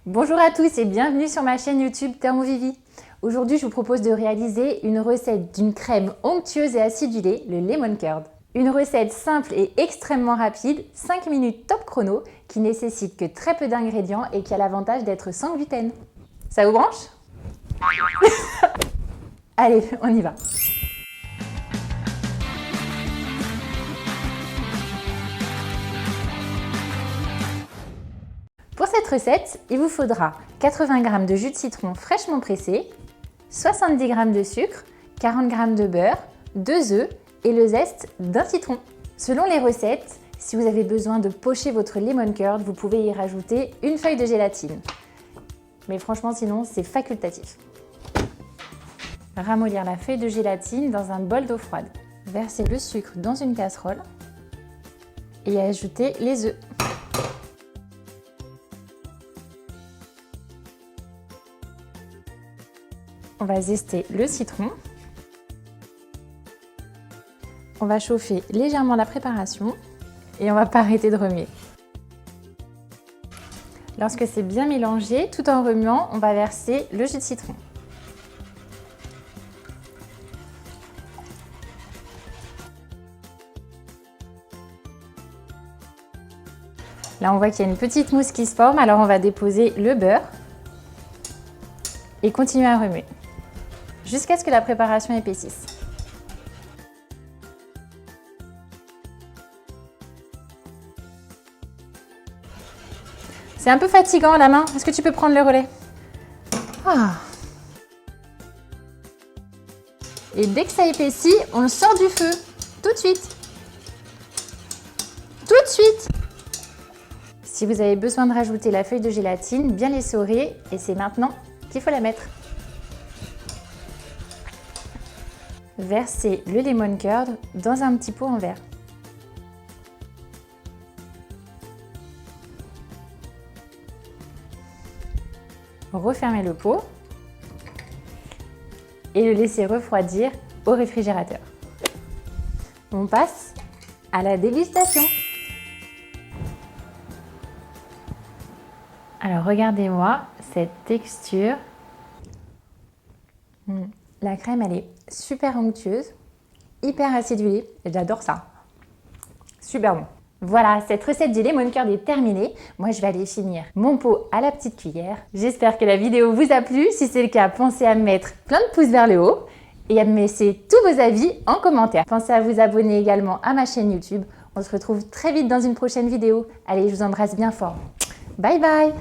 Bonjour à tous et bienvenue sur ma chaîne YouTube Thermovivie. Aujourd'hui, je vous propose de réaliser une recette d'une crème onctueuse et acidulée, le lemon curd. Une recette simple et extrêmement rapide, 5 minutes top chrono, qui nécessite que très peu d'ingrédients et qui a l'avantage d'être sans gluten. Ça vous branche? Allez, on y va. Pour cette recette, il vous faudra 80 g de jus de citron fraîchement pressé, 70 g de sucre, 40 g de beurre, 2 œufs et le zeste d'un citron. Selon les recettes, si vous avez besoin de pocher votre lemon curd, vous pouvez y rajouter une feuille de gélatine. Mais franchement, sinon, c'est facultatif. Ramollir la feuille de gélatine dans un bol d'eau froide. Verser le sucre dans une casserole et ajouter les œufs. On va zester le citron. On va chauffer légèrement la préparation et on ne va pas arrêter de remuer. Lorsque c'est bien mélangé, tout en remuant, on va verser le jus de citron. Là, on voit qu'il y a une petite mousse qui se forme, alors on va déposer le beurre et continuer à remuer jusqu'à ce que la préparation épaississe. C'est un peu fatigant à la main. Est-ce que tu peux prendre le relais? Et dès que ça épaissit, on le sort du feu. Tout de suite. Tout de suite. Si vous avez besoin de rajouter la feuille de gélatine, bien l'essorer et c'est maintenant qu'il faut la mettre. Versez le lemon curd dans un petit pot en verre. Refermez le pot et le laissez refroidir au réfrigérateur. On passe à la dégustation. Alors regardez-moi cette texture. La crème, elle est super onctueuse, hyper acidulée. J'adore ça. Super bon. Voilà, cette recette du lemon curd est terminée. Moi, je vais aller finir mon pot à la petite cuillère. J'espère que la vidéo vous a plu. Si c'est le cas, pensez à mettre plein de pouces vers le haut et à me laisser tous vos avis en commentaire. Pensez à vous abonner également à ma chaîne YouTube. On se retrouve très vite dans une prochaine vidéo. Allez, je vous embrasse bien fort. Bye bye!